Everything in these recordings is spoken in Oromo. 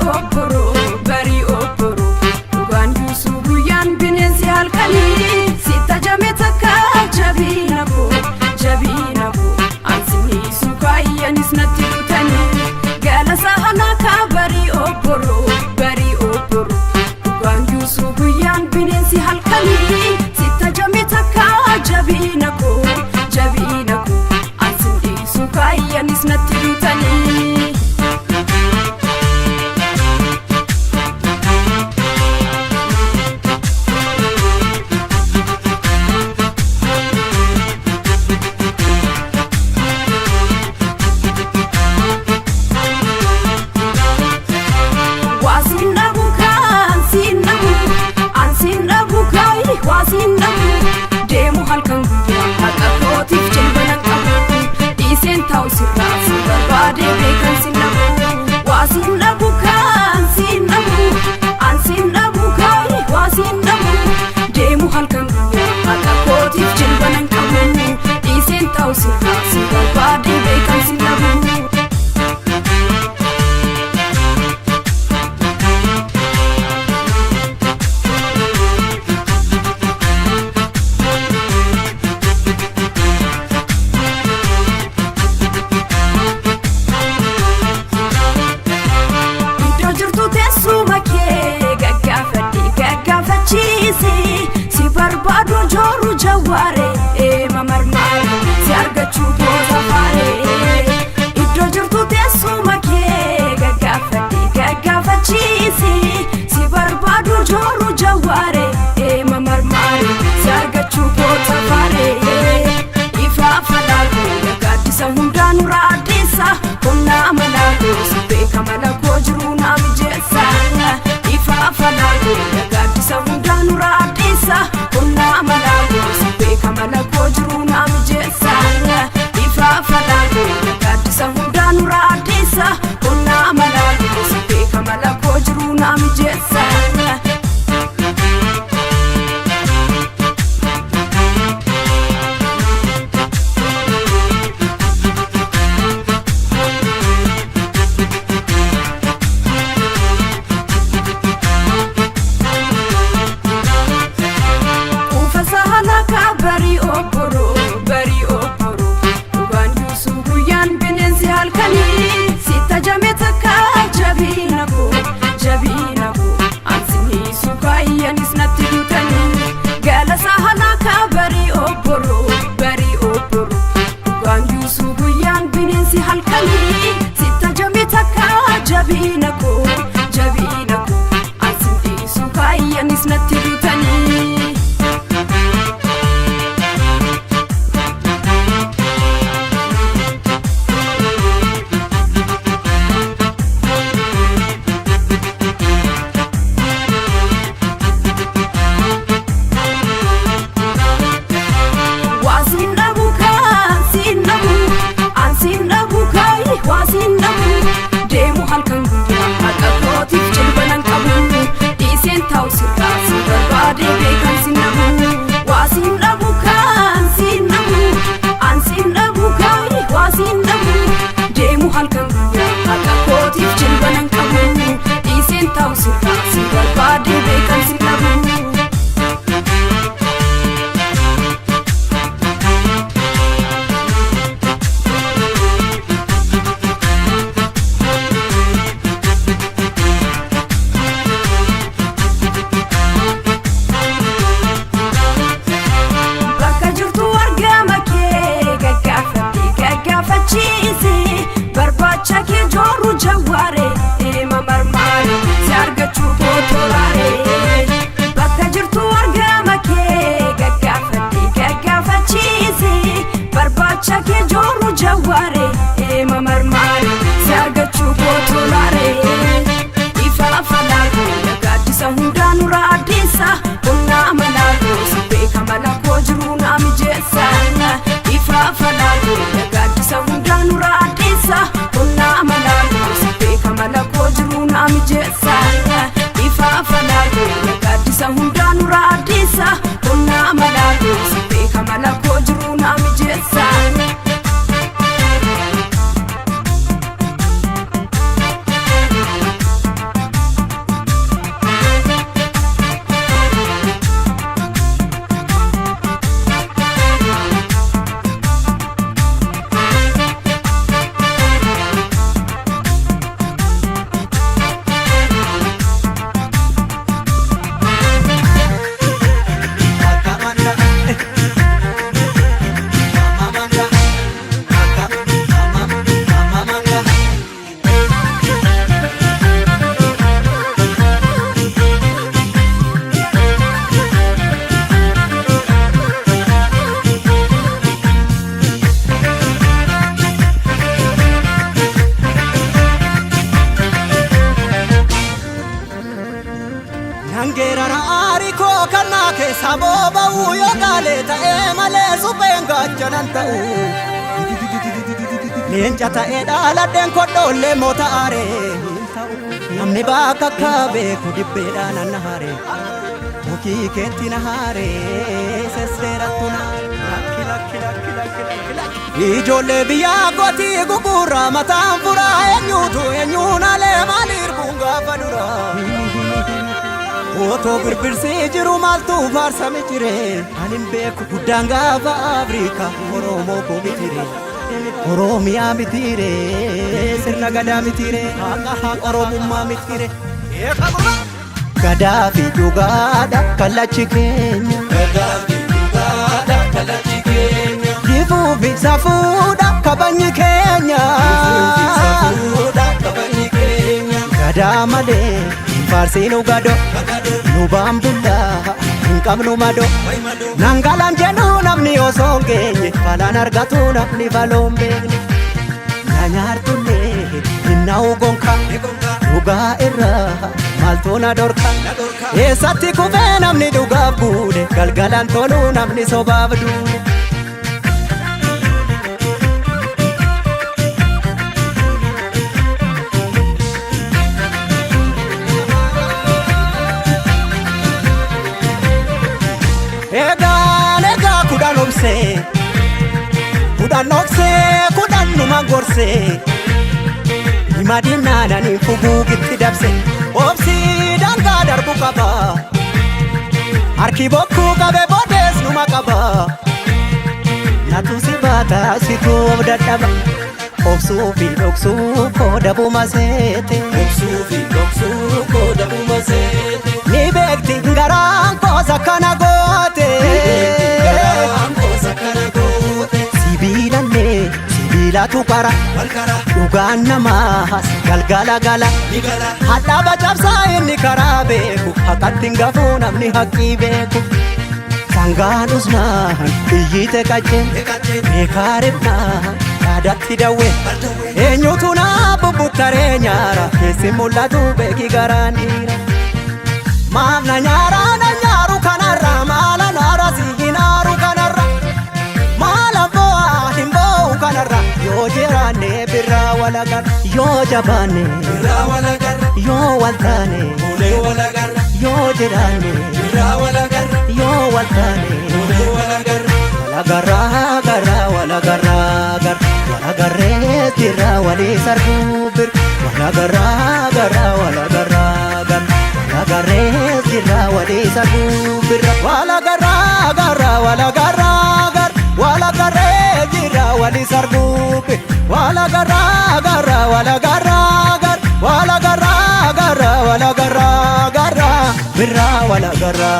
bari oboro Dhugaan Yusuf guyyaan bineensi halkanii Sita jametaka jabina ko Ansini sukayyanis natti dhutanii Gala sahanaka bari oboro Dhugaan Yusuf guyyaan bineensi halkanii Sita jametaka jabina ko Ansini sukayyanis natti dhutanii Demu halkan guyyaa haqa kootiif jilbanan qabu Dhiiseen taa'u sirraa si barbaade beekan sin dhabu Waasin dhabu kaan sin dhabu Ansin dhabu kaani waasin dhabu Demu halkan guyyaa haqa kootiif jilbanan qabu Dhiiseen taa'u sirraa si barbaade beekan sin dhabu Si barbadu joru jaware mamarmare si argachu goza fare Iddo jirtu teessuma kee gaggafachisi si barbadu joru jaware mamarmare si argachu goza fare Ifa falago gaaddisa hundaan raadisa Humna amalago si beeka malako jiru na mijeessa Ifa falago gaaddisa hundaan raadisa Humna amalago si beeka malako jiru na mijeessa Ifa falago gaaddisa hundaan raadisa Humna amalago si beeka malako jiru na mijeessa bari oboro Dhugaan Yusuf guyyaan bineensi halkanii Sita jametaka jabina ko Ansini sukayyanis natti dhutanii Gala sahanaka bari oboro Dhugaan Yusuf guyyaan bineensi halkanii Sita jametaka jabina ko Ansini sukayyanis natti dhutanii Demu halkan guyyaa haqa kootiif jilbanan qabu Dhiiseen taa'u sirraa si barbaade beekan sin dhabu Waasin dhabu kaan sin dhabu Ansin dhabu kaani waasin dhabu Demu halkan guyyaa haqa kootiif jilbanan qabu Dhiiseen taa'u sirraa si barbaade beekan sin dhabu Barbaacha kee joru jaware mamarmare si argachu gootolare Bakka jirtu argama kee gaggafachisi Barbaacha kee joru jaware mamarmare si argachu gootolare Ifa falago gaaddisa hundaan raadisa Humna amalago si beeka malako jiru na mijeessa Ifa falago gaaddisa hundaan raadisa Humna amalago si beeka malako jiru na mijeessa Ifa falago gaaddisa hundaan raadisa Humna amalago si beeka malako jiru na mijeessa Nangeera naariko kana keessa boba'u yoo galee ta'ee malee supheen gaachanan ta'u. Leenca ta'ee dhaaladheen kodhoollee moota aaree namni bakka akka beeku dibbeedhaan anna haaree mukii keetti na haaree sesseerattu na ijoollee biyyaa gootii gugurraa mataan furaa eenyuun alee maaliirbuun gaafa duraa. Otoo birbirsii jiru maaltu faarsame jiree anin beeku guddaan gaafa Afrikaa Oromoo koo mitire Oromiyaa mitire sirna gadaa mitire haqa Oromummaa mitire gadaa fi dhugaadha kallachi keenya jifuu fi safuudha kabajni keenya gadaa malee faarsiinu gado nu baambullaa hin qabnu mado nangalaan jedhu namni osoo hin geenye falaan argatu namni baloon beekne na nyaartullee hinnaa'u gonka dhugaa irraa maaltu na dorka eessatti kufee namni dhugaaf buune galgalaan tolu namni sobaaf duune. Egaa kudhan obsee kudhan numa gorsee himadinaa nani fuguugitti dabse obsii dangaa darbu qaba harki bokkuu qabe boodees numa qaba natu si baata situu of dadhaba obsuu fi dhoksuu koo dabuma seete ni beekti garaan koosa kana goote sibiilatu kara dhugaan namaas galgala gala hadhaaba cabsaa inni karaa beeku haqatti hin gafuu namni haqqii beeku sangaan usnaan iyyite qacceen beekaarifnaan yaadatti dawwe eenyutu naa bubbuttaree nyaara keessi mul'atu beeki garaan dhiira maaf na nyaaru kanarra maala naara si hinaaru kanarra maala bo'aa hin bo'u kanarra yoo jiraanne birraa walagarra yoo jabaanne birraa walagarra yoo waltaane ulee walagarra yoo jiraanne birraa walagarra yoo waltaane ulee walagarra walagarra walagarree birraa walii sarbuu bir walagarra walagarree birraa walii sarbuu birra walagarree birraa walii sarbuu bir walagarra birraa walagarra.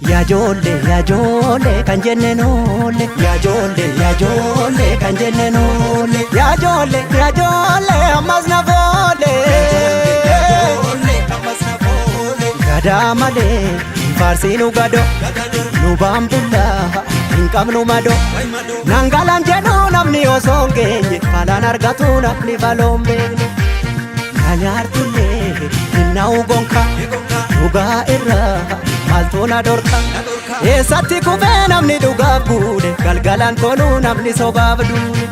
Yaa ijoollee kan jenne noolle yaa ijoollee kan jenne noolle yaa ijoollee ammas na foole gadaa malee faarsiinu gado nu baambullaa hin qabnu mado nangalaan jedhu namni osoo hin geenye falaan argatu namni baloon beekne na nyaartullee hinnaa'u gonka dhugaa irraa maaltu na dorka eessatti kufee namni dhugaaf buune galgalaan tolu namni sobaaf duune.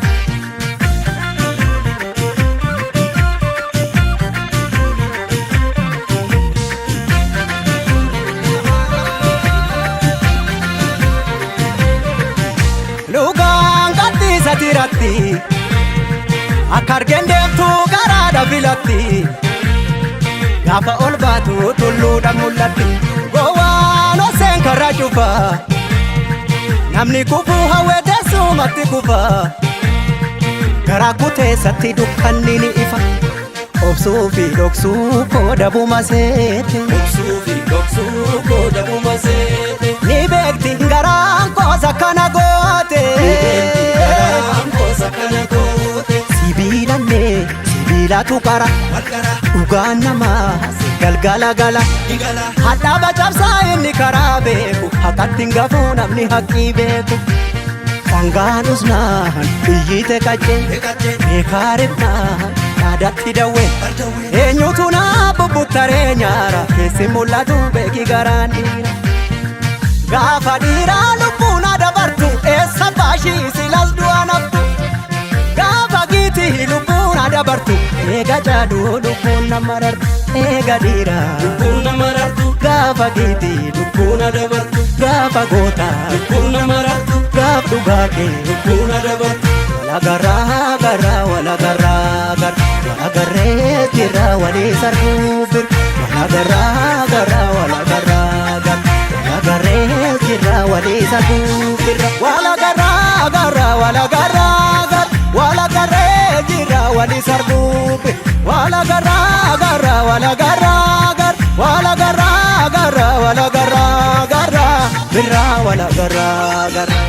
Lugaan gadhiisa tiratti akka argeen deemtu garaadha filatti gaafa ol baatu tulluudha mul'atti gowwaan oseen karra cufa namni kufuu hawwee teessumatti kufa garaa kuteessatti dukkanni ni ifa obsuu fi dhoksuu koo dabuma seete ni beekti garaan koosa kana goote sibiilatu kara dhugaan namaas galgala gala hadhaaba cabsaa inni karaa beeku haqqatti hin gafuu namni haqqii beeku sangaanus naan iyyite qaccee beekaa ribnaan naadatti dawwee eenyutu naa bubbuttaree nyaara keessi mul'atu beeki garaan dhiira gaafa dhiiraa lubbuun adabartu eessa baashii silas du'a naftu gaafa giitii lubbuun adabartu eega jaaduu lubbuun nama rartu eega dhiiraa lubbuun nama rartu gaafa giitii lubbuun adabartu gaafa gootaa lubbuun nama rartu gaaf dhugaa kee lubbuun adabartu walagarraa garraa walagarraa garra walagarree jirraa walii sarguu bir walagarraa garraa walagarraa garra walagarree jirraa walii sarguu birra walagarraa garraa walagarraa garra walagarree jirraa walii sarguu bir walagarraa garraa walagarraa garra walagarraa garraa walagarraa garra birra walagarraa garra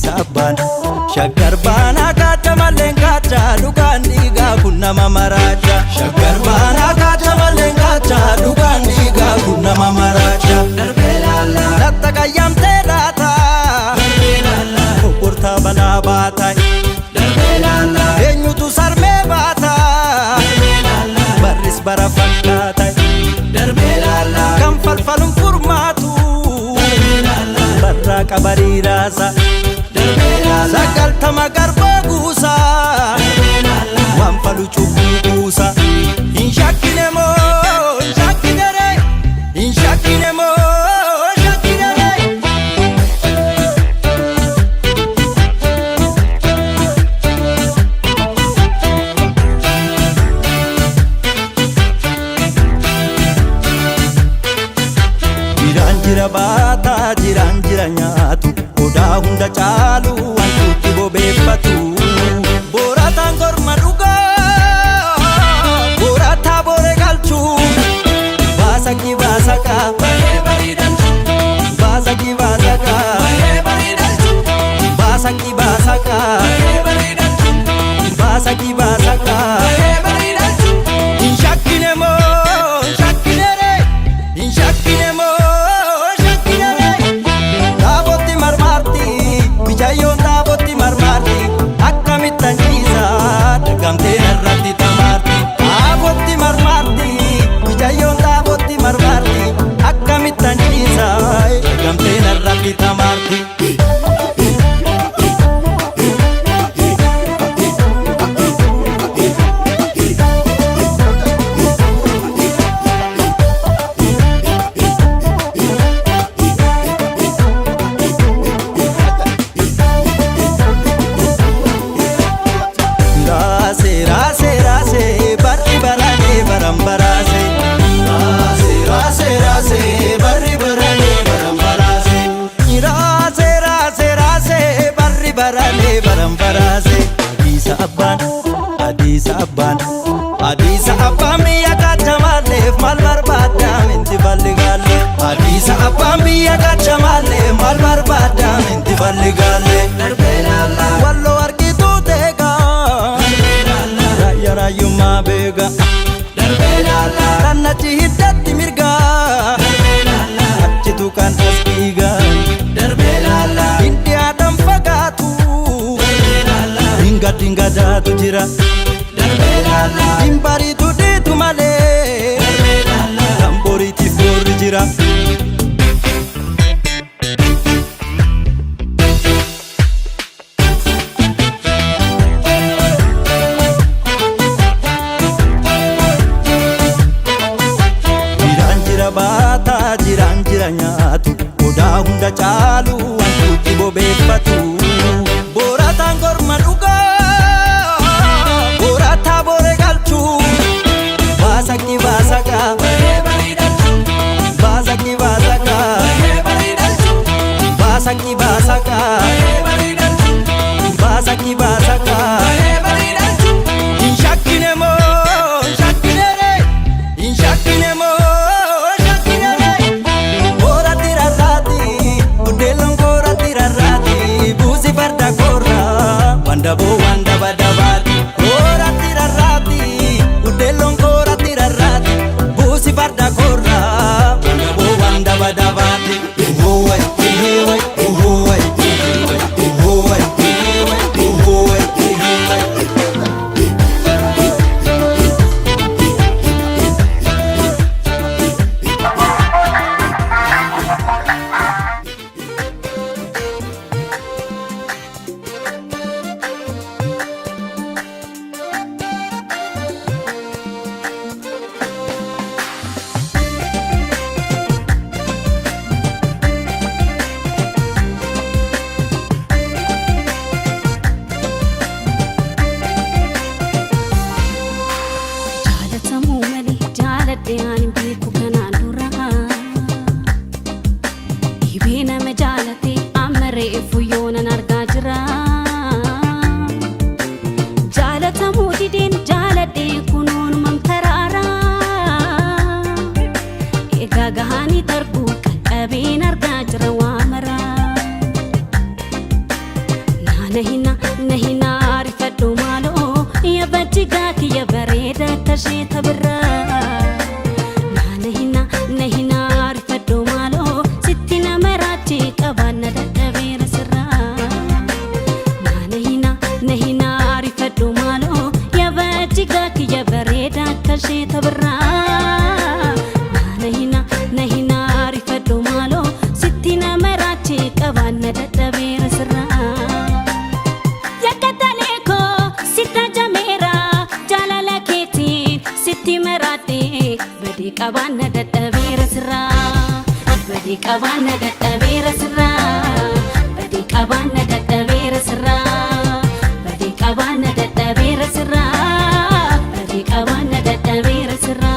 Adiisa abbaan shaggar baanaa kaata malleen kaata dhugaan dhiigaa kun nama maraacha. Shaggar baanaa kaata malleen kaata dhugaan dhiigaa kun nama maraacha. Darbee laala latta qayyamtee laata darbee laala obbortaa banaa baata. Darbee laala eenyutu sarmee baata darbee laala barris bara fakkaata. Darbee laala kan falfaluun furmaatu darbee laala barraa qabarii raasa. Darbee laala sagaltama garbaa guusa darbee laala waan falu cubbuu guusa. Hin shakkine moo hin shakkine ree hin shakkine moo hin shakkine ree. Jiraan jira baata jiraan jira nyaatu odaa hunda caalu wantuutti bobeeffatu. Boorataan korma dhugaa boorataa boore galchuu baasaqi baasaqa baay'ee bareedalchu baasaqi baasaqa baay'ee bareedalchu baasaqi baasaqa baay'ee bareedalchu baasaqi baasaqa baay'ee bareedalchu. Hin shakkine moo hin shakkine ree hin shakkine moo hin shakkine ree. Taabotti marmaarti bijayyoon taabotti marmaarti akkamittan ciisa dagamtee irratti tamaarti. Taabotti marmaarti bijayyoon taabotti marmaarti akkamittan ciisa dagamtee irratti tamaarti. Raase raase raase barri barane baram barase. Raase raase raase barri barane baram barase. Raase raase raase barri barane baram barase. Adiisa abbaan adiisa abbaan adiisa abbaan biyya kacha maalleef maal barbaadda minti balli gaalle. Adiisa abbaan biyya kacha maalleef maal barbaadda minti balli gaalle. Darbee laala walloo argituu teegaa raayummaa beeka. Darbee laala rannachi hiddatti mirgaa darbee laala achitu kan as dhiigaa. Darbee laala hindi aadaan fagaatu darbee laala hinga dingadaatu jira. Darbee laala hin bariitu dhiitu malee darbee laala kan boriitiif boorri jira. Baata jiraan jira nyaatu odaa hunda caalu wantuutti bobeeffatu. Boorataan korma dhugaa boorataa boore galchuu baasaqi baasaqa baay'ee bareedalchu baasaqi baasaqa baay'ee bareedalchu baasaqi baasaqa baay'ee bareedalchu baasaqi baasaqa baay'ee bareedalchu. Hin shakkine moo hin shakkine ree hin shakkine moo. Wandabo wandaba dabati kora tirarati udelon kora tirarati busi farda kora wandabo wandaba dabati. Uhuwai uhuwai uhuwai uhuwai uhuwai uhuwai. ነሂና ሪፈዶ ማሎ የበጅጋክ የበሬደ ከሽተ ብራ ነሂና ሪፈዶ ማሎ ስቲና መራቺ ቀባነ ደደቤረ ስራ ነሂና ሪፈዶ ማሎ የበጅጋክ የበሬደ ከሽተ ብራ ነሂና ሪፈዶ ማሎ ስቲና መራቺ ቀባነ ደደቤረ ስራ Kabana dadhabera sirra badi kabana dadhabera sirra badi kabana dadhabera sirra badi kabana dadhabera sirra badi kabana dadhabera sirra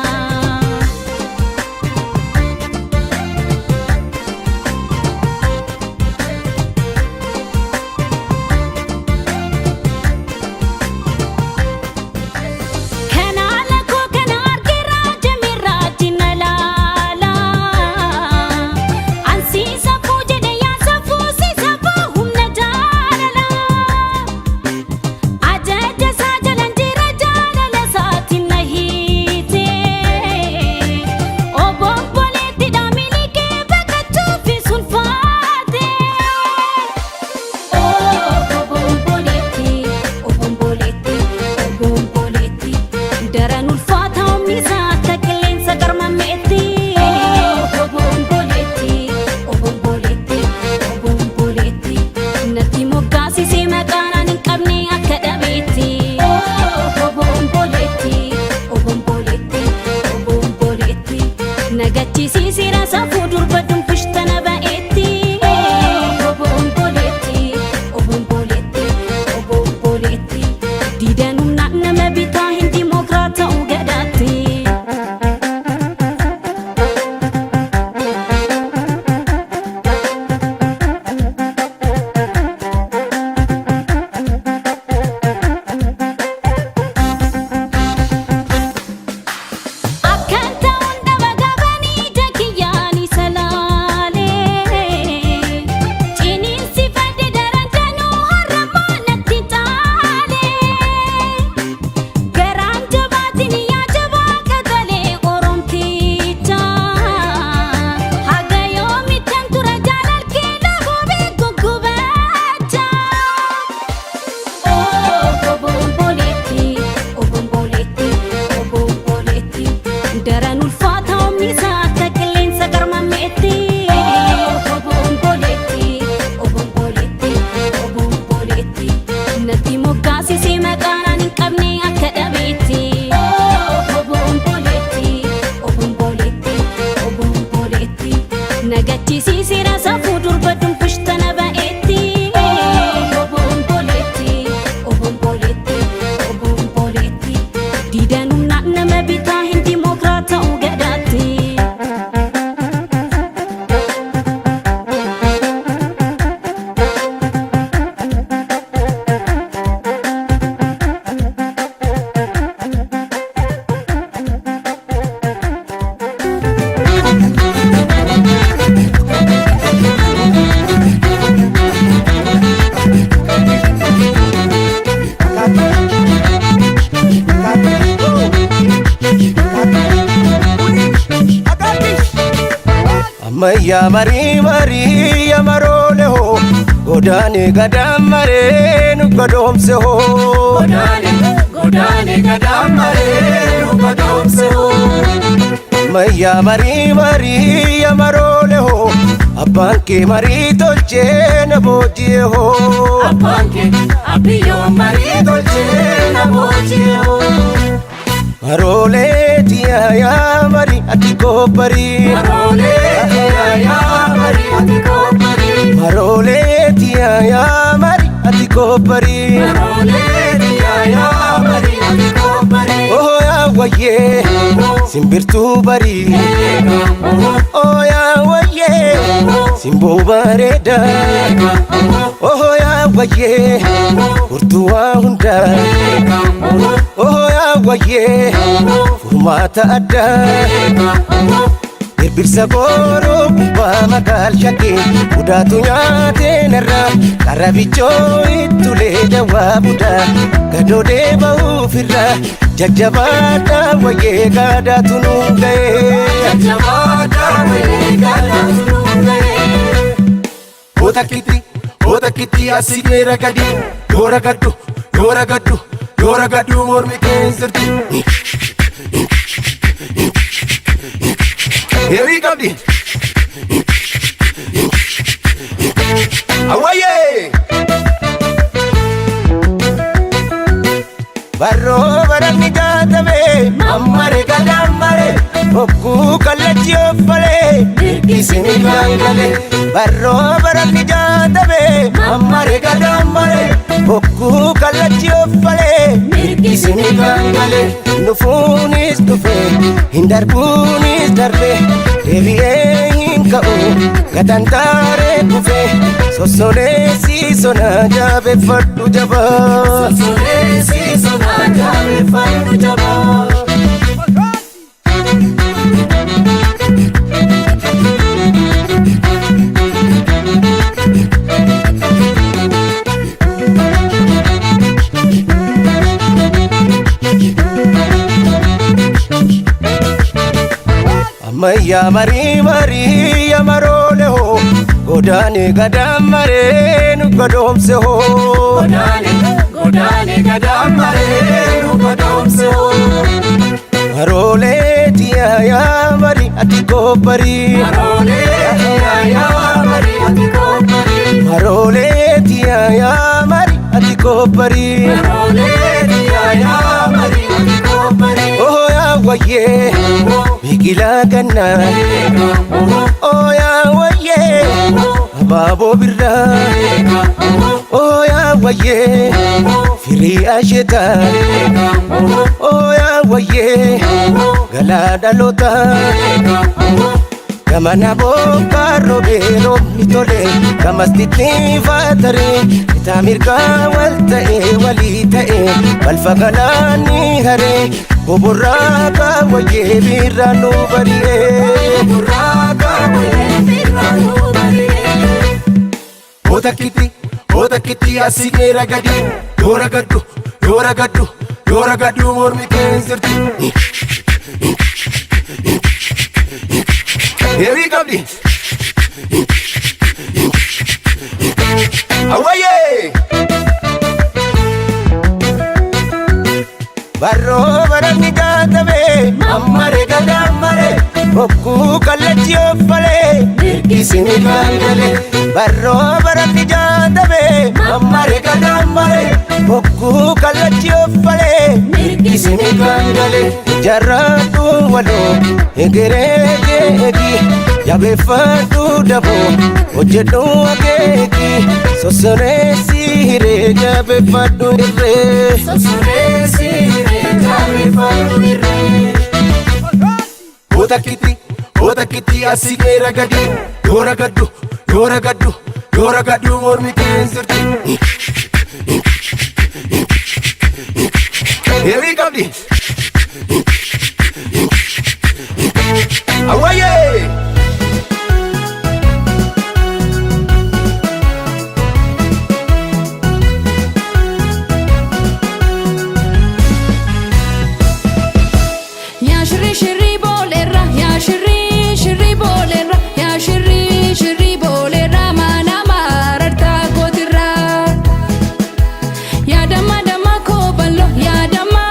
Maya mari ya marole ho godane gadam mare nu godom se ho godane gadam mare nu godom se ho Maya mari ya marole ho abanke mari tolche na boji ho abanke abiyo mari tolche na boji ho Marole tia ya mari atiko pari Marole tia ya mari atiko pari Marole tia ya mari atiko pari Marole tia ya mari atiko pari Oh ya waye simbirtu bari Oh ya waye simbo bareda Oh ya waye urtuwa hunda Oh ya waye furmata adda Birbirsa booroo gubbaa magaal shakkee budaatu nyaateenarraa qarabichoo ittulee dawaa budaa gadoodee ba'uufirraa jajjabaadhaa wayyee gaadaatu nuun ga'ee. Jajjabaadhaa wayyee gaadaatu nuun ga'ee. Oota kitti asii dheera gadi yoo ragaddu mormi keensirti. Here we come in. Away! Barro barani jatame, ammare kadamare, okku kalachi offale, irkisini gangale. Barro barani jatame, ammare kadamare, okku kalachi offale, irkisini gangale. Nufunis nufe, hindarbunis darbe, devi'ee hinka'u, gatantare kufe, sossoleessi sona jabeeffadhu jabaa. Sossoleessi sona jabeeffadhu jabaa. Ammayya marii yamarole ho godaane gadamare nu godomse ho. Godaane gadamare nu godomse ho. Marole tiya yamari ati kopari. Marole tiya yamari ati kopari. Marole tiya yamari ati kopari. Marole tiya yamari ati kopari. Oh ya waye. Bigila ganna, oh ya waye, ababo birra, oh ya waye, firi asheta, oh ya waye, galada lota, kamana boka robero mitole, kamastitni fatare, itamirka waltae, walfagalani hare. Boboraka waye biranu bariye. Boboraka waye biranu bariye. Oota kitti asii dheera gadi yoo ragaddu mormi keensirti. Here come in. Away! Barro barani jatame, ammare gadamare, okku kalachi offale, irkisini gangale. Barro barani jatame, ammare gadamare, okku kalachi offale, irkisini gangale. Jarratu walo, egerege egi, jabeeffadhu dabo, hojjedhu akeeki, sossoreessi hiree jabeeffadhu irree. Sossoreessi hiree jabeeffadhu irree. Oota kitti asii dheera gadi yoo ragaddu mormi keensirti. Here we come in. Away! Ya shiri bolera, ya shiri bolera, ya shiri bolera, mana mararta godira. Ya dama ko ballo, ya dama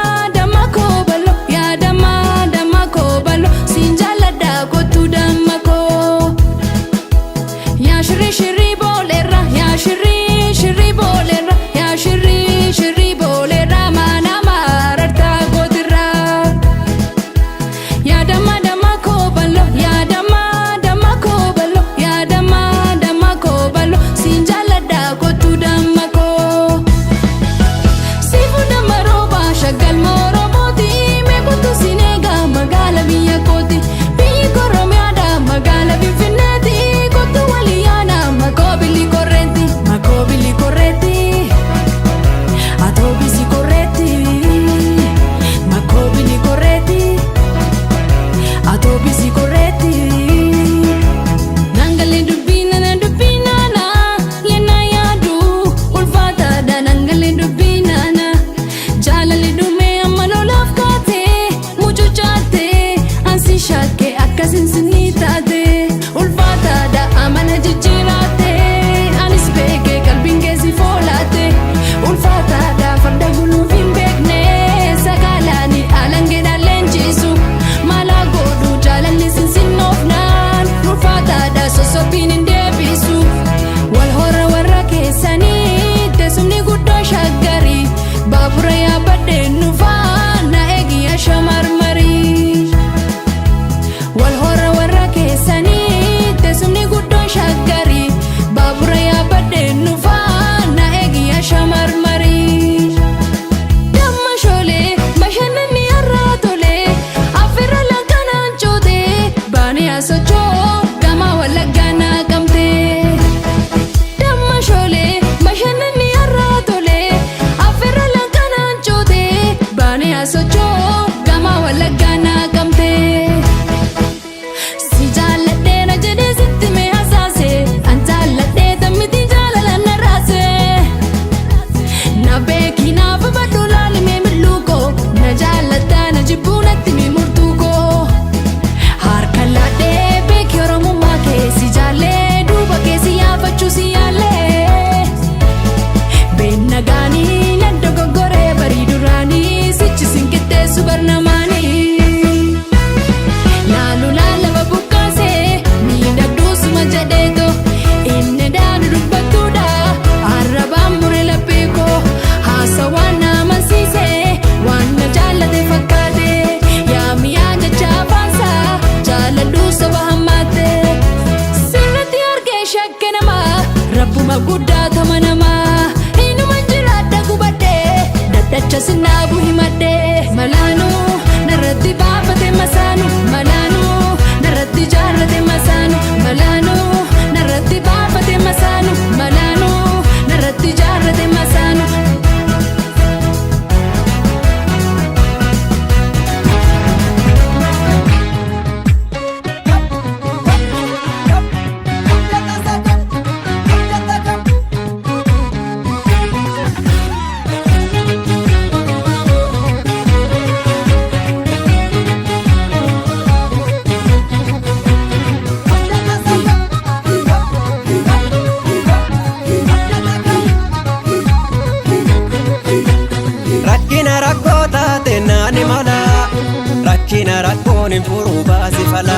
hin furuu baasi fala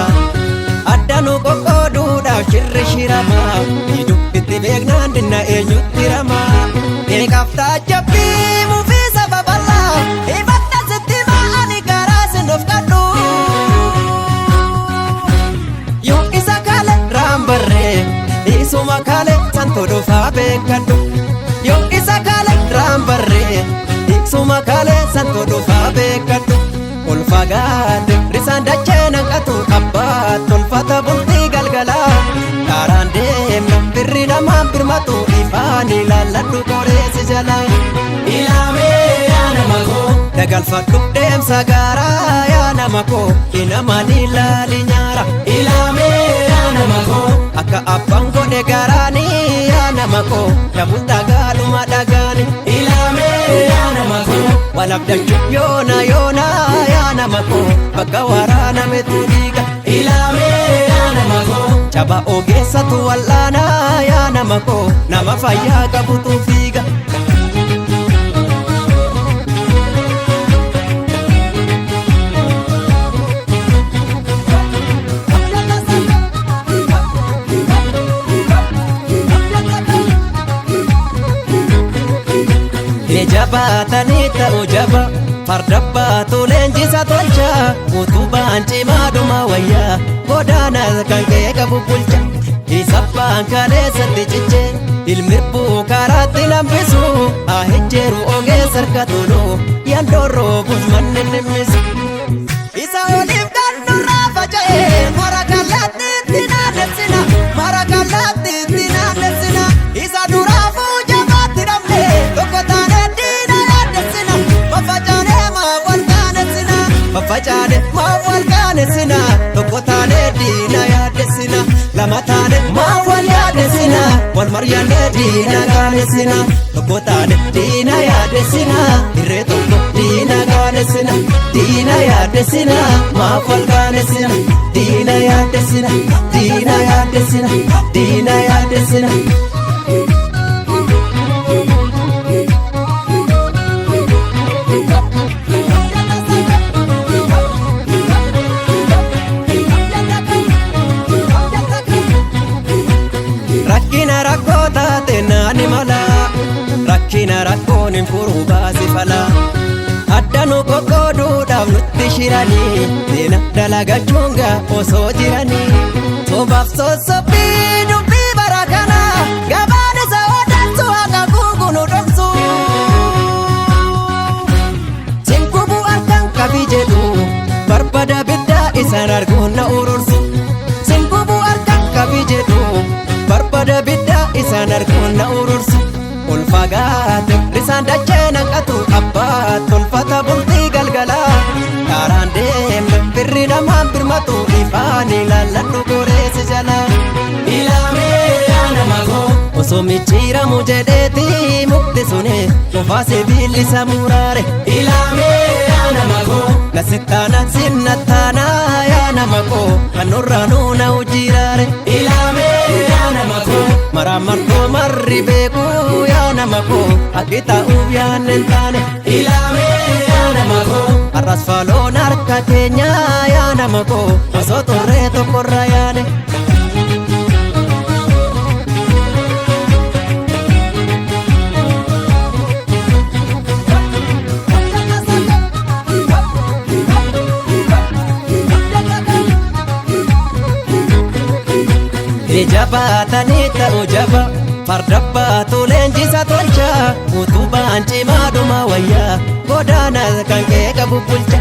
addanu qoqqooduudhaaf shirri shiramaa itti beeknaan dinna eenyutti ramaa eegaaf taajjabbii mufii sababallaa ibatta sitti maa'ani garaa sin of kadhu yoo isa kaale raambarree isuma kaale santo dhufaa beekadhu yoo isa kaale raambarree isuma kaale santo dhufaa beekadhu ol fagaate risaan dachee naqatu abbaat tolfata bultii galgalaa karaan deemna birri namaan birmatu ifaan ilaalladhu qoreessi jalaa ilaamee yaa nama koo dagalfadhu deemsa gaaraa yaa nama koo inamaan ilaali nyaara ilaamee yaa nama koo akka abbaan godhe garaanii yaa nama koo dabulta gaaluma dhagaani ilaamee yaa nama koo walabdachu yoona yoona yaa nama koo bakka waraanametu dhiiga ilaamee yaa nama koo caba ogeessatu wal'aanaa yaa nama koo nama fayyaa qabutu fiiga jabaatanii ta'u jaba fardabbaatu leenjisa tolcha utubaan cimaadhuma wayyaa godaanas kan kee qabu bulcha isabbaan kaleessatti ciche ilmirbuu karaatti lambisu ahijjeeru ogeessa harka tolu yandoorroo busmanni nimmisu isa oliif dandurraa faca'ee mara kallattii itti naannessina mara kallattii itti naannessina isa duraafuu jabaatti dhabne tokko taane Fafacaane maawwal kaanesina tokko taane diina yaadessina lama taane maawwal yaadessina wal maryaanne diina kaanesina tokko taane diina yaadessina irree tokko diina kaanesina diina yaadessina maawwal kaanesina diina yaadessina diina yaadessina diina yaadessina rakkina rakkoon hin furuu baasi fala addanu qoqqooduudhaaf nutti shiranii deena dalagachuunga osoo jiranii sobaaf sossobbii dubbii bara kana gabaan isa odansu haqa guugunu dhoksu sinkubu harkan qabi jedhu barbada biddaa isaan arguun na urursu sinkubu harkan qabi jedhu barbada biddaa isaan arguun na urursu ol fagaate risaan dachee naqatu abbaat tolfata bultii galgalaa karaan deemna birri namaan birmatu ifaan ilaalladhu qoreessi jalaa ilaamee yaa nama koo osoo micciiramu jedheeti mukti suni qofaa sibiilisa muraare ilaamee yaa nama koo nasittaana sinnattaana yaa nama koo kan nurraanuu na ujjiraare ilaamee yaa nama koo maramartoo marri beekuu yaa nama koo akki ta'uuf yaanne hin taane ilaamee yaa nama koo arras faaloon harka keenya yaa nama koo osoo torree tokkorra yaane jabaatanii ta'u jaba fardabbaatu leenjisa tolcha utubaan cimaadhuma wayyaa godaanas kan kee qabu bulcha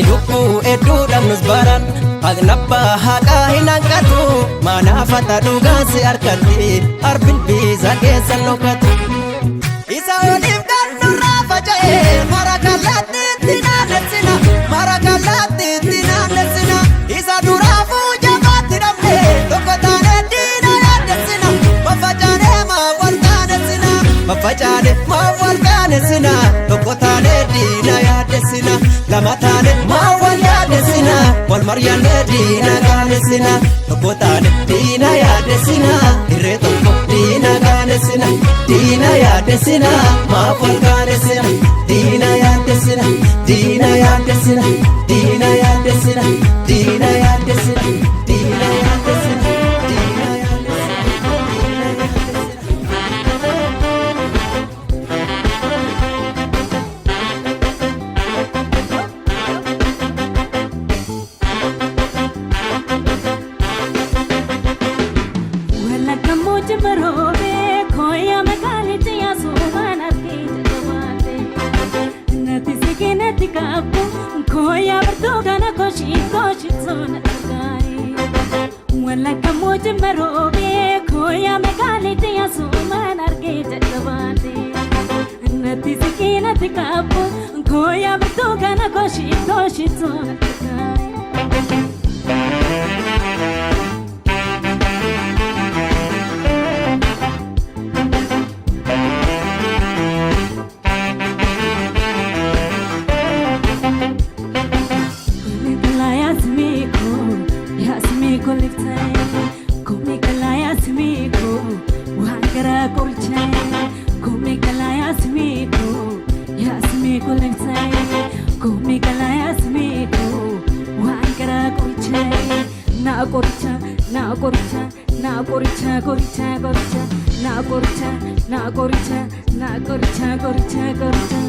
lubbuu hedduu dhabnus baran haqnabbaa haqaa hin hanqatu maanaafata dhugaansi harkatti arbilbiisa keessan dhokatu isa oliif dandurraa faca'ee mara kallattii itti naannessina mara kallattii itti naannessina isa duraafuu jabaatti dhabne tokko taane fafacaane maawwal kaanesina tokko taane diina yaadessina lama taane maawwal yaadessina wal maryaanne diina kaanesina tokko taane diina yaadessina irree tokko diina kaanesina diina yaadessina maawwal kaanesina diina yaadessina diina yaadessina diina yaadessina koya berdogana koshi zona gai wala kamoje marobe koya megali te asuman arge jadwate nati sikina tikapo koya berdogana koshi zona gai Goricha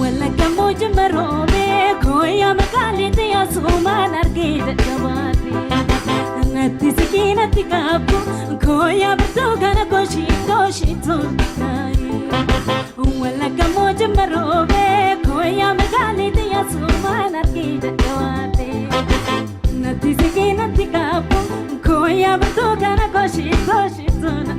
wala kamoje marobe koya megali te asuman arge jadwate nati sikina tikapo koya berdogana koshi zonai wala kamoje marobe koya megali te asuman arge jadwate nati sikina tikapo koya berdogana koshi zonai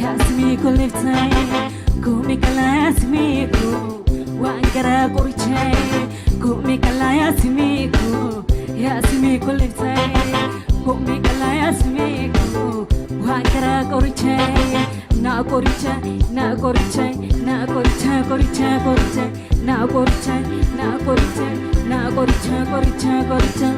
Yasmiko liftai, kumikala yasmiko, wangara gorichai, kumikala yasmiko liftai, kumikala yasmiko, wangara gorichai, na goricha, goricha, goricha.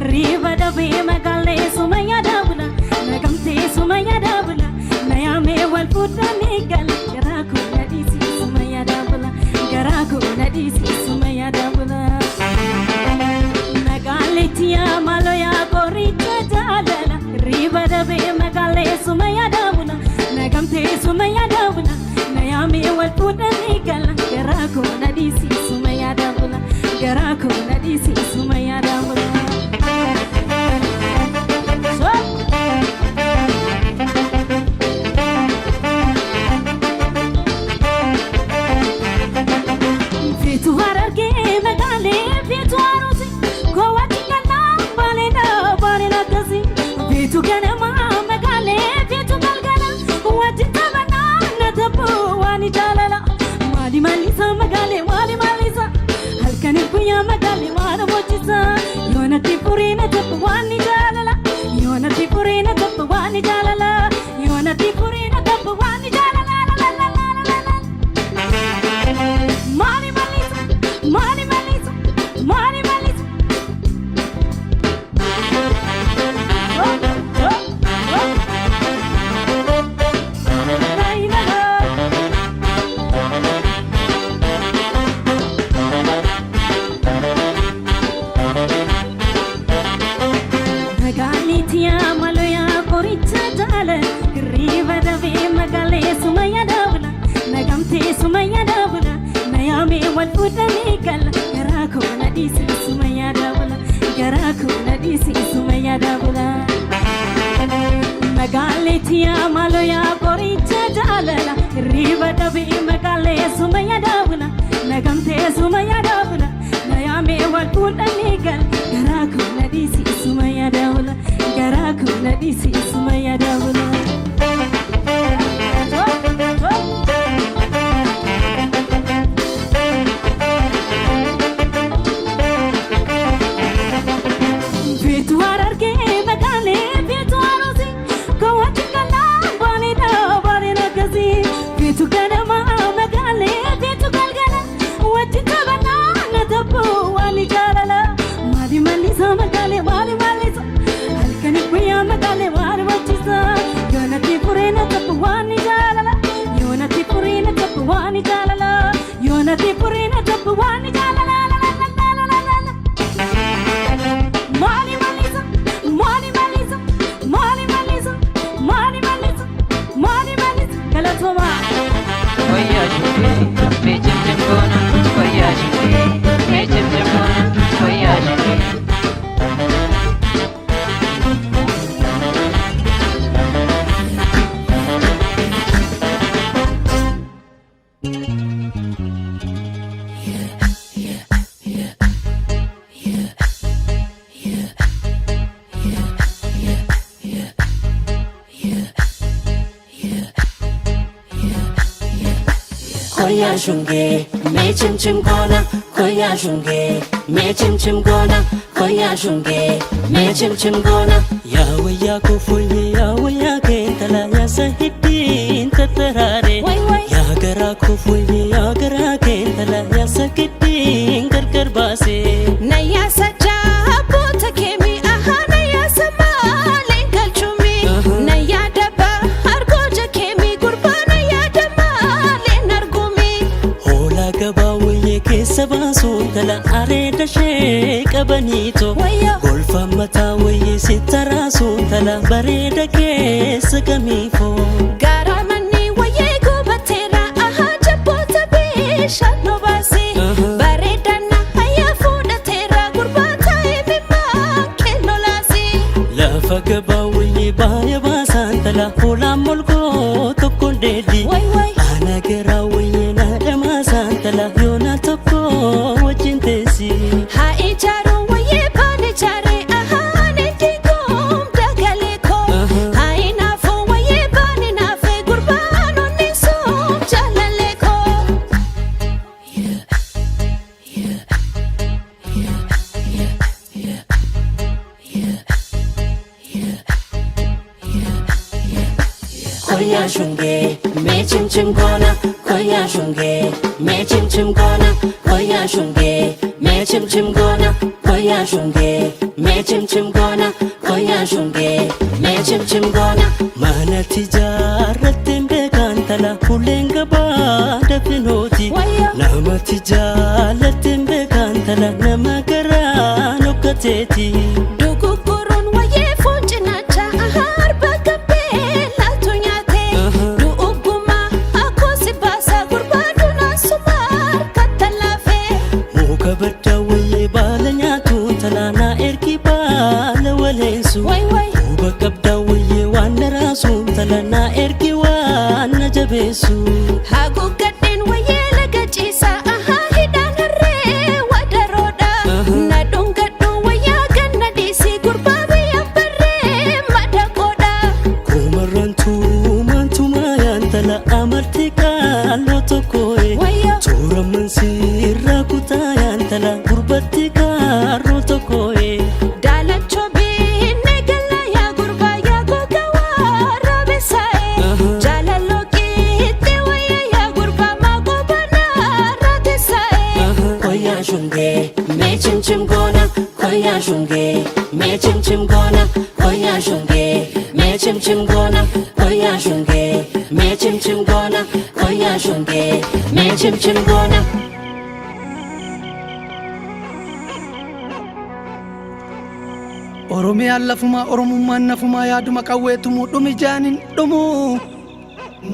Riva da be magale sumaya dabula nagamte sumaya dabula nayame wal futa nigal garako nadisi sumaya dabula nagale tia maloya korita dalala riva da be magale sumaya dabula nagamte sumaya dabula nayame wal futa nigal garako nadisi sumaya dabula Magale mana mochisa yona tipurina tapwani jalala yona tipurina tapwani jalala yona tipurina tapwani jalala mani malisa sumaya dabula nayame wal futanigal garako nadisi sumaya dabula magale tia maloya koricha dalala riva dabi magale sumaya dabula nagamte sumaya dabula nayame wal futanigal garako nadisi sumaya dabula Vitu ararke magale vitu wani jalala yona ti purina tabu wani jalala Mali Malisa Mali Malisa Mali Malisa Mali Malisa Mali Malisa Kala toma Koya shunge me chim chim gona koya shunge me chim chim gona koya shunge Koya shunge me chim chim gona koya shunge me chim chim gona koya shunge me chim chim gona yawa ya kufuye yawa ya kentala ya sahidin tatarare ya gara kufuye ya gara kentala ya sakidin gargar base Na ya saja bota kemi aha na ya sama lenkal chumi Na ya daba argoja kemi gurbana ya dama lenar gumi hola gaba waye ke sabasun tala areda she kabanito golfa mata waye sitara sun tala bareda ke sagamifo Gara mani waye gubatera aha jabota bisha no basi Baredana haya fuda tera gurbata emima kenolasi lafa gaba waye baya basan tala hola molgo tokkondedi ana gara waye na dama santala yona tokko wajin tesi Ha ijaru waye bani jare aha ne digum dagaleko Ha inafu waye bani nafe gurbano nisum jalaleko koya shunge me chim chim gona koya shunge me chim chim gona koya shunge me chim chim gona koya shunge me chim chim gona koya shunge me chim chim gona mana tijaratin bekantala kulenga ba dafinoti nama tijalatin bekantala nama gara nokateti Dugugurun waye funchinacha ahar bagabe latunyate Du uguma akosi basa gurbaduna sumar katalafe muka badda waye balanya tutala na erki bala walensu uba kabda waye wana rasun tala na erki wana jabesu Hagu gadin waye lagachisa aha hidan harre wadaroda Na dungadu waya ganna disi gurbabe yambare madakoda kumarantu mantuma yantala amartika lotokoe tura mansira kuta yantala gurbatika rotokoe Dalacho binne galla ya gurba ya gogawa rabesae Jalalo kite waya ya gurba magobana ratesae koya shunge me chim chim gona koya shunge me chim chim gona koya shunge me chim chim gona koya shunge me chim chim gona koya shunge me chim chim gona Oromiyaan lafuma oromummaan nafuma yaaduma qawweetumu dhumi jaanin dhumu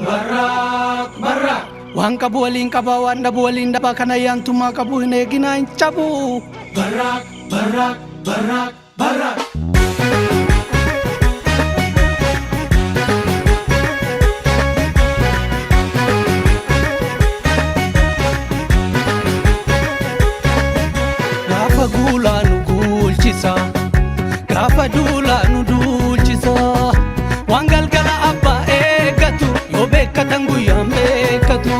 Barraaq waan qabu waliin qabaa waan dhabu waliin dhabaa kana yaantummaa qabu hin eeginaa hin cabu Barraaq Gaafa guulaa nu guulchisa Gaafa duulaa nu duulchisa Waan galgala abbaa eeggatu yoo beekkatan guyyaan beekkatu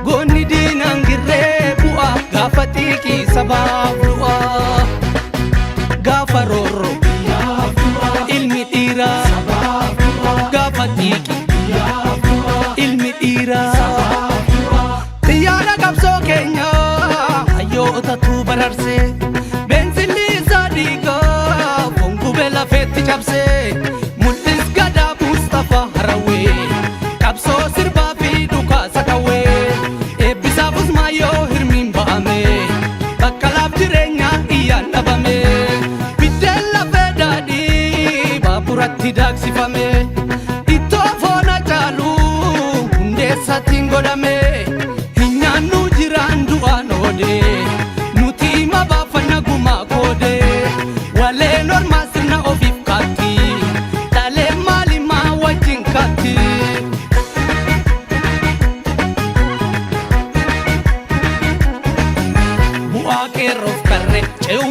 Goonni diinaan girree bu'a gaafa xiiqii sabaaf du'a Gaafa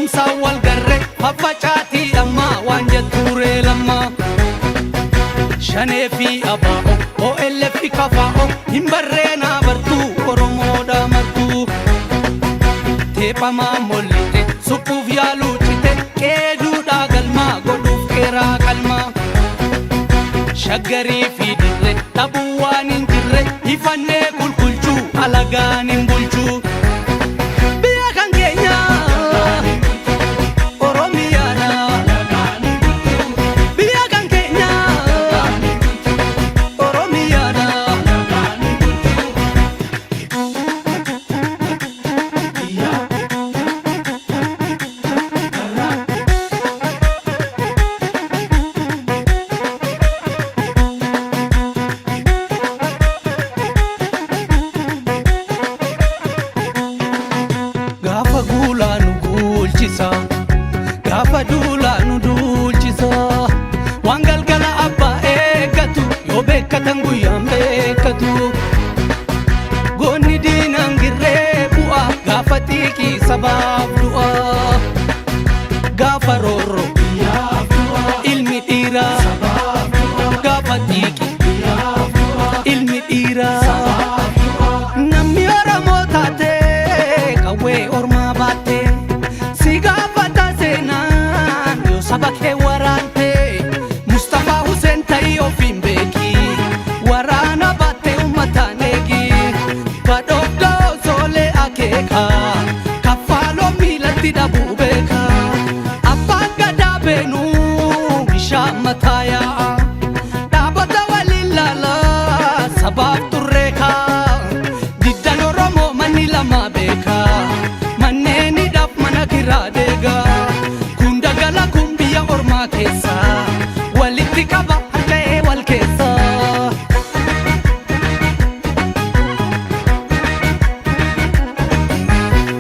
barumsa wal garre faffacaatii amma waan jettuure lamma shanee fi abaa'o OLF fi kafaa'o hin barreena bartuu oromoodha martuu teephamaa mollite suphuuf yaaluu cite qeeduudha galmaa godhuuf keeraa qalmaa shaggarii fi dirre dhabuu waan hin jirre ifannee kulkulchuu alagaan hin bulchuu biyya kan keenya Oromiyaadha biyya kan keenya Oromiyaadha gaafa guulaa nu gulchisa gaafa duulaa nu dulchisa waan galgala abbaa eeggatu yoo beekkatan guyyaan beekkatu goonni diinaan girree bu'a gaafa xiiqii sabaaf du'a gaafa roorro ilmi dhiiraa gaafa xiiqii ilmi dhiiraa namni Oromoo taatee qawwee ormaa baattee si gaafata seenaan yoo saba kee waraantee Mustafaa Huseen ta'ii ofiin beeki waraana baattee uummataan eegi badhoofdoo osoolee akeeka kaffaaloo miilatti dhabuu beeka abbaan gadaa beenuu bishaan mataa yaa'a dhaabota waliin laalaa sabaaf turreekaa diddan Oromoo manni lama beeka manneenidhaaf mana kiraa deega kun dagala kun biyya ormaa keessa walitti qaba harka'ee wal keessa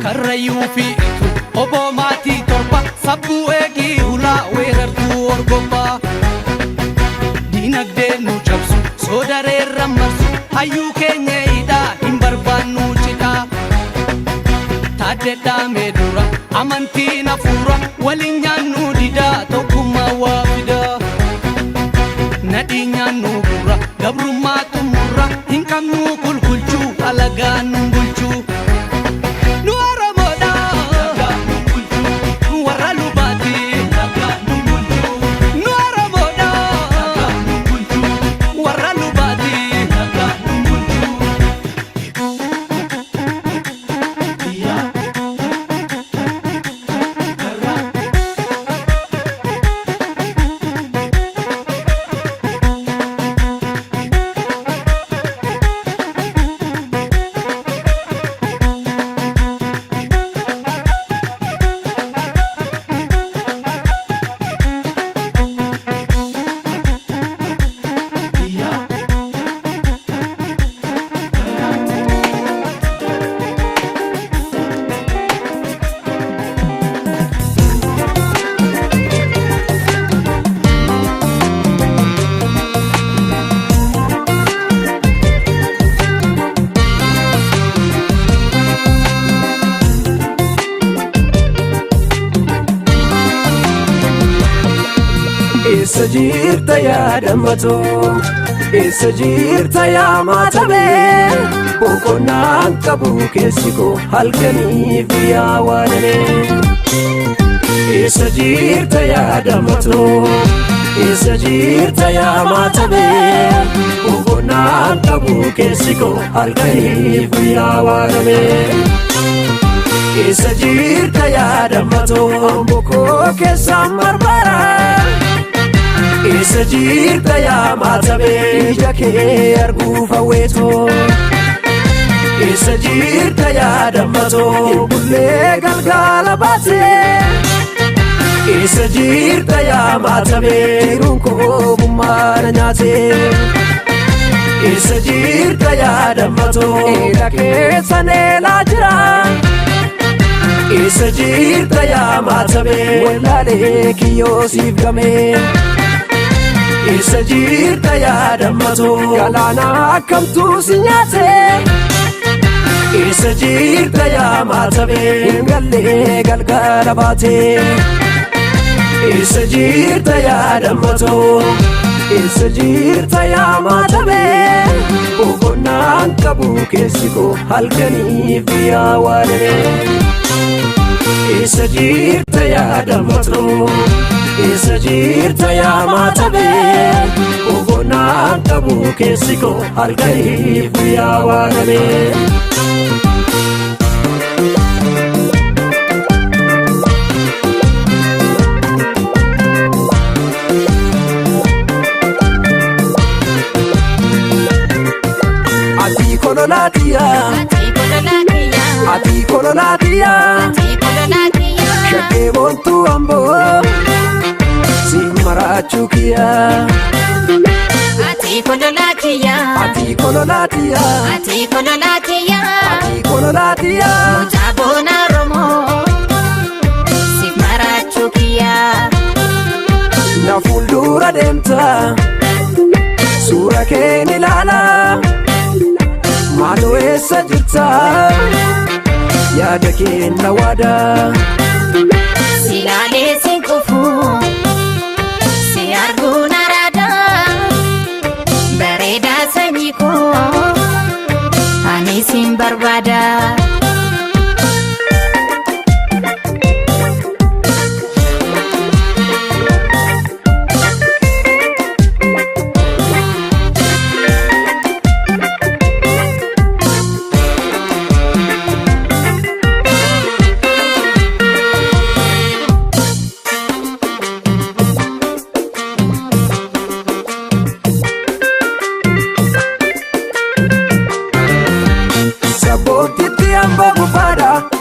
karrayyuu fi itu oboo maatii torba sabbuu eegii hulaa weerartuu orgobbaa diinagdee nu cabsu soodareerra marsu hayyuu keenya hidhaa hin barbaannu cidhaa taaddeedhaa meedura amantiin hafuura waliin nyaannu didaa tokkummaa waa fidaa nadhii nyaannu gurra gabrummaa xumurra hin qabnu kulkulchuu alagaan nun bulchuu nu Oromoodha warra lubaatii nu Oromoodha warra lubaatii Eessa jirta yaa dammatoo eessa jirta yaa maatamee boqonnaan qabu keessi koo halkaniif guyyaa waanamee eessa jirta yaa dammatoo eessa jirta yaa maatamee boqonnaan qabu keessi koo halkaniif guyyaa waanamee eessa jirta yaa dammatoo amboo koo keessaan barbara eessa jirta yaa maatamee ija kee arguuf hawweetoo eessa jirta yaa dammatoo bullee galgala baatee eessa jirta yaa maatamee jiruun koo gummaana nyaatee eessa jirta yaa dammatoo eela keessan eelaa jira eessa jirta yaa maatamee wallaalee kiyyoo siif gamee eessa jirta yaa dammatoo galaana akkamtuu si nyaate Isa jirta yaa maatabee gallee galgala baatee Isa jirta yaa dammatoo Isa jirta yaa maatabee boqonnaan qabu keessi koo halkaniif yaa waalee Isa jirta yaa dammatoo Isa jirta yaa maatabee boqonnaan qabu keessi koo halkaniif yaa waalee Kololatia, ati kololatia, shake bontu ambo, simarachukia. Ati kololatia, ati kololatia, ati kololatia, ati kololatia. Mutabona romo, simarachukia. Na fuldura demta, sura keni lala. Maaloo eessa jirta yaada kenna waada Si laalee si kufu si arguun araada bareedaa sanyii koo ani sin barbaada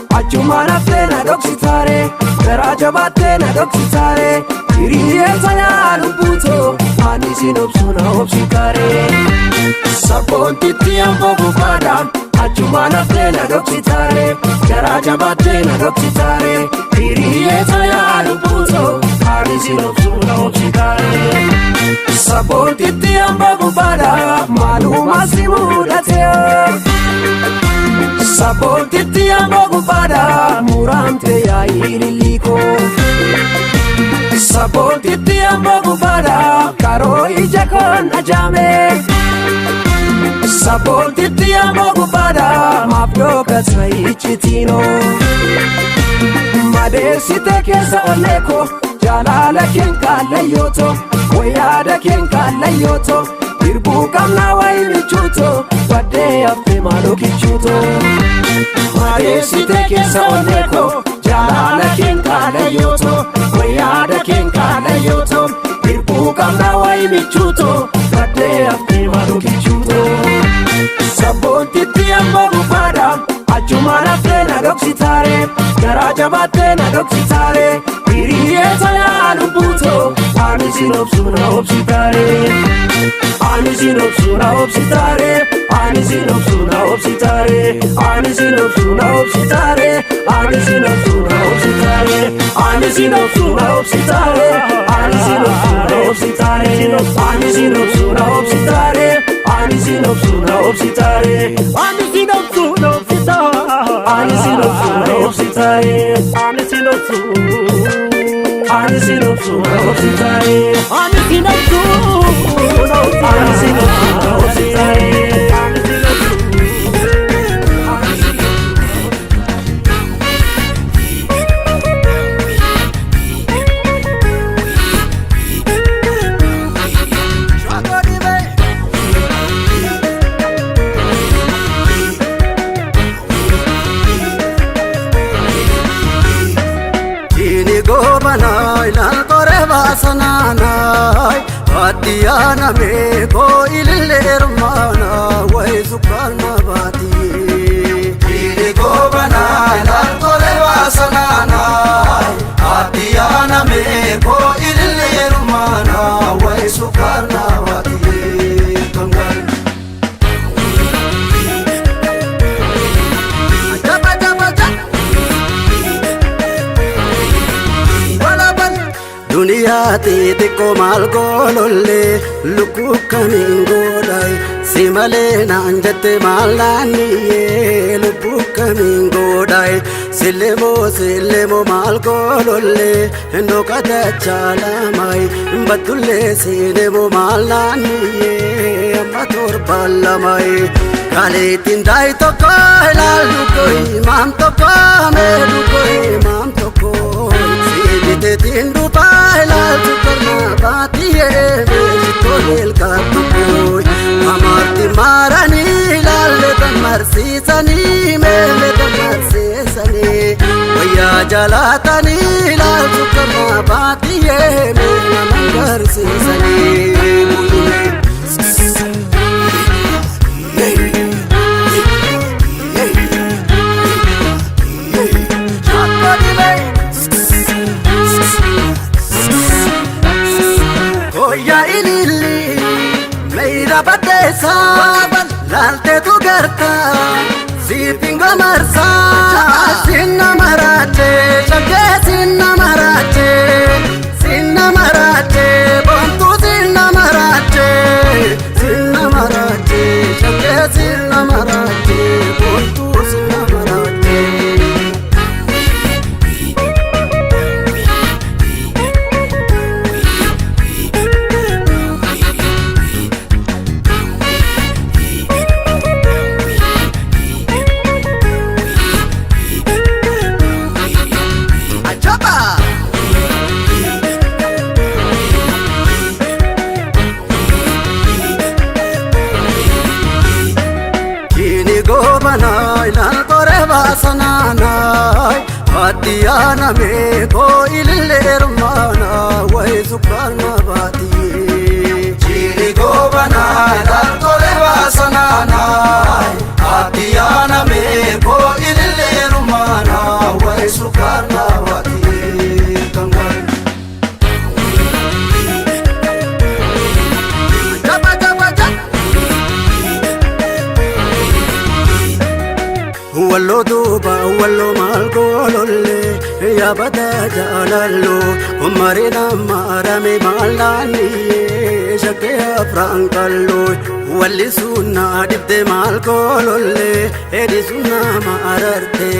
Achumana fena doksitare, Raja batena doksitare, Iriye saya luputo, ani sinopsuna opsitare. Sabonti tiambo bufada, achumana fena doksitare, Raja batena doksitare, Iriye saya luputo, ani sinopsuna opsitare. Sabonti tiambo bufada, maluma simudate. Sabonti ambogu pada muramte ya ililiko Sabonti ambogu pada karo ijakon ajame Sabonti ambogu pada mapdo katsai chitino Madesite kesa oleko jalala kenkala yoto Wayada kenkala yoto Irbu kamna wa imichuto Wade afte malo kichuto Madesite kesa oneko Jalala kenkala yoto Wayada kenkala yoto Irbu kamna wa imichuto Wade afte malo kichuto Sabonti tiambogu pada Achumana fena doksitare Garaja batena doksitare Iriye saya luputo Ani sinopsuna opsitare Ani sinopsuna opsitare Ani sinopsuna opsitare Ani sinopsuna opsitare Ani sinopsuna opsitare Ani sinopsuna opsitare Ani sinopsuna opsitare Ani sinopsuna opsitare Ani sinopsuna opsitare Ani sinopsuna opsitare Ani sinopsuna opsitare Ani sinopsuna Ani sinopsuna opsitare Ani sinopsuna opsitare Gobanai lan tore vasananai Adiyana me ko illermana Wai sukarna bati Dili gobanai lan tore vasananai Adiyana me ko illermana Wai sukarna bati Kangal duniyaa xixiqqoo maal goololle lukkuu kamiin godhay si malee naan jette maal naanniyee lubbuu kamiin godhay sillemoo maal goololle nokatachaa lamay battullee sinemoo maal naanniyee amma torbaan lamay kaleettiin daay tokko ilaallu koy maam tokko meedu koy maam tokko Tetin dupa ilaaltu karna baatiyee meeshitoleel kaatukoy amarti maarani ilaalle tammarsiisanii meelle tammarsiisanii wayyaa jalaatani ilaaltu karna baatiyee meella mangarsiisanii Saban lalte tu garta sipingo marsa sinna marate chage sinna marate bontu sinna marate chage sinna marate bontu sinna marate sananay Adiyana me ko illermana way sukarna bati Chiri go banay dal tore vasananay Adiyana me ko illermana way sukarna bati Kangal wallo duba wallo mal golole ya bada jalallo umarina marame malani shake afrankallo walli sunna dibde mal golole edi sunna mararte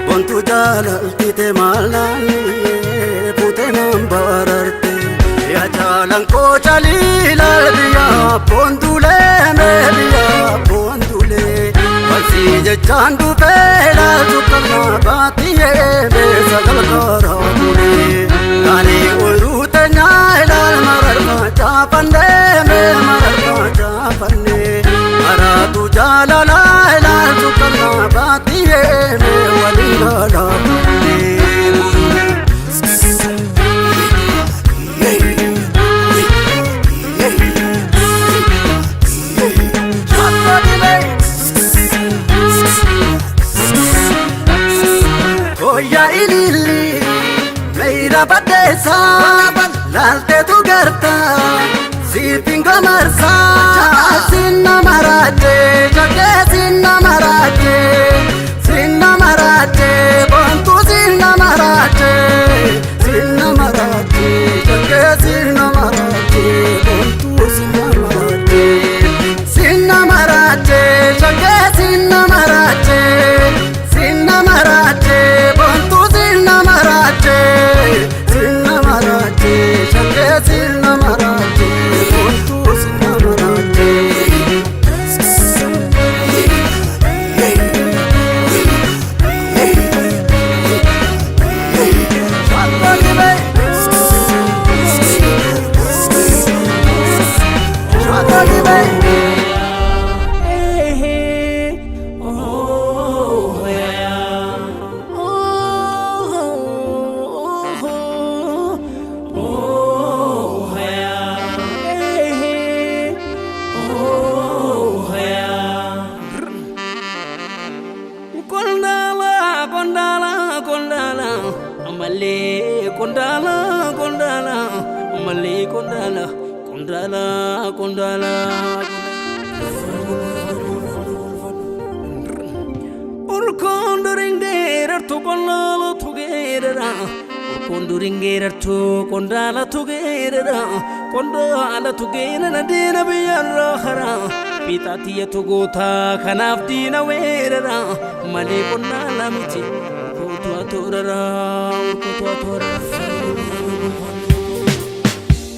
bontu jalaltite malani pute nambararte ya jalan ko chalila biya bondule me biya bondule Wasi jachandu pela tukana baatiyee beesagal karamune Kani urute nyailal mararma chaapanne me mararma chaapanne Maratu jalala ilal tukana baatiyee me walingala panne ilili meira badesa lalte tu garta sipingo marsa sinna marate chage sinna marate bontu sinna marate chage sinna marate bontu sinna marate chage sinna marate bontu sinna marate chage sinna marate bontu sinna marate Kondala Ur kondering der to kondala together konduringeerartu kondaala tugeerara kondaala tugeerara diina biyyarra hara fiixaatiyatu goota kanaaf diina weerara malee kondaala miti kootu atorara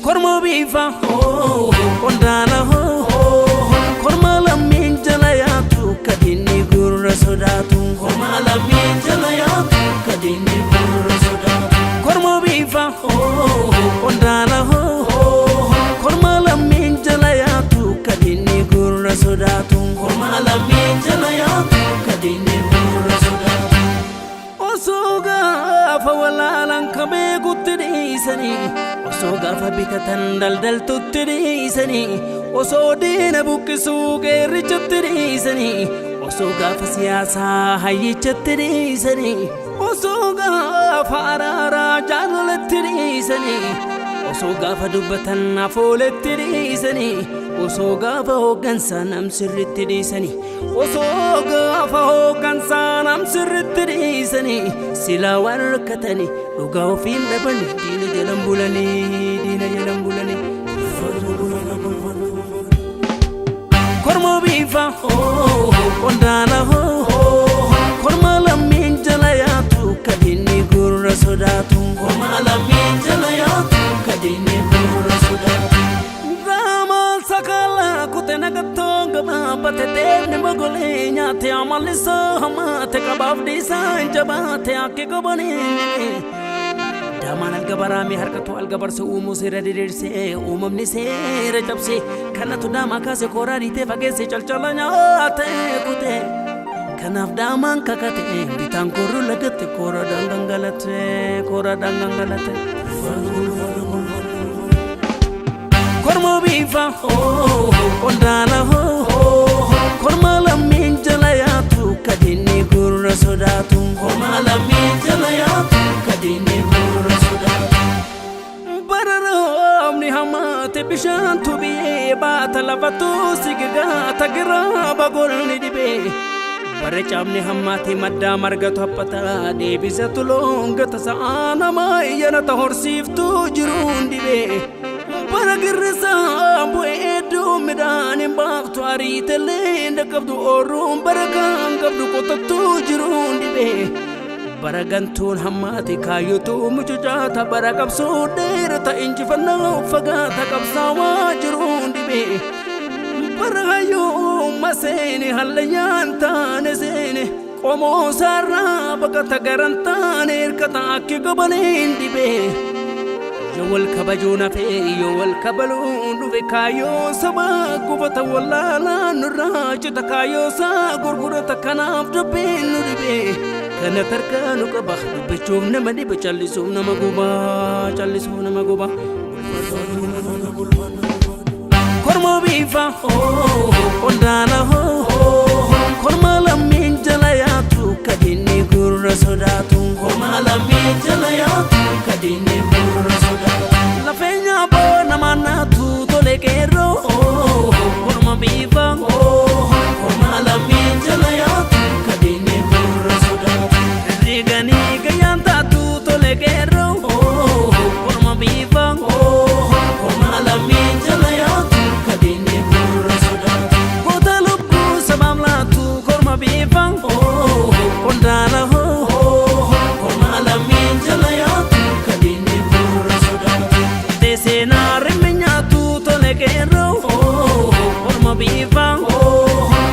korma bifa kondaala korma lammiin jala yaatu kadinni gurra sodaatu korma lammiin jala yaatu kadinni gurra sodaatu korma bifa kondaala korma lammiin jala yaatu kadinni gurra sodaatu korma lammiin jala yaatu kadinni gurra sodaatu osoo gaafa walaalan kamee gutti dhiisanii osoo gaafa bitatan daldaltutti dhiisanii osoo diina buqqisuu geerrichatti dhiisanii osoo gaafa siyaasaa hayyichatti dhiisanii osoo gaafa araaraa jaalaletti dhiisanii osoo gaafa dubbatan afooletti dhiisanii osoo gaafa hooggansaa nam sirritti dhiisanii osoo gaafa hooggansaa nam sirritti dhiisanii silaa waan rakkatanii dhugaa ofiin dhabanii diina jalan bulanii korma bifa kondaala korma lammiin jala yaatu kadinni gurra sodaatu korma lammiin jala yaatu kadinni gurra sodaatu raamal sakala kute nagattoo gabaabate deemni mogolee nyaate amalisa hamaate qabaafdiisaa jabaate akka qabanii damaan algabaraame harkatu algabarse uumuu seera diriirsee uumamni seera cabse kanatu daamaa kaase kooraa dhiitee fageesse calcala nyaate kute kanaaf daamaan kakate bitaan korru lagatte koora dangangalate korma bifa kondaala korma lammiin jala yaatu kadinni gurra sodaatu korma lammiin jala yaatu kadinni gurra sodaatu bararaamni hamaate bishaan tubiyee baata lafatu sigigaata giraaba golni dhibee bare caamni hamaate maddaa margatu haphataa deebisa tuloongata sa'aa namaa iyyanata horsiiftuu jiruun dhibee bara girrisaa bu'ee midhaan hin baaftu ariitelee hin dhaqqabdu ooruun bara kan qabdu qotattuu jiruun dhibee bara gantuun hammaati kaayyotuu mucucaata bara qabsuu dheerata injifannoo fagaata qabsaawaa jiruun dhibee bara hayyuu maseene hallayyaan taane seene qomoo saarraa baqata garan taane hirkata akki gabaneen dhibee yowal kabajuu nafee yowal kabaluun dhufe kaayoo sabaa gubata wallaalaa nurraa cita kaayoo saa gurgurata kanaaf dubbiin nu dhibee kana tarkaa nu qaba dubbachuuf nama dhiba callisuuf nama guba korma bifa kondaala korma lammiin jala yaatu kadinni gurra sodaatu korma lammiin jala yaatu kadinni gurra sodaatu lafeenya boona manaatu tole keeroo korma bifa korma lammiin jala yaatu kadinni gurra sodaatu riganii gayyaan taatu tole keeroo korma bifa korma lammiin jala yaatu kadinni gurra sodaatu goota lubbuu sabaam laatu korma bifa kondaala korma lammiin jala yaatu kadinni gurra sodaatu teeseenaa rimmi nyaatu tole keeroo korma bifa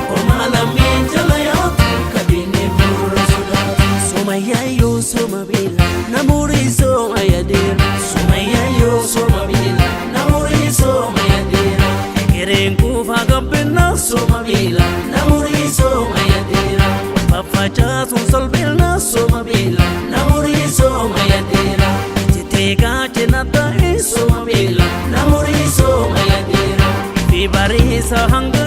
korma lammiin jala yaatu kadinni gurra sodaatu somayyaayoo somabila namurii somayadeera somayyaayoo somabila namurii somayadeera egereen kuufaa gabbinna somabila namurii somayadeera faffacaasun solbilna somabila namurii somayadeera ititeegaa cinatta'e somabila namurii somayadeera fi bariisa hanga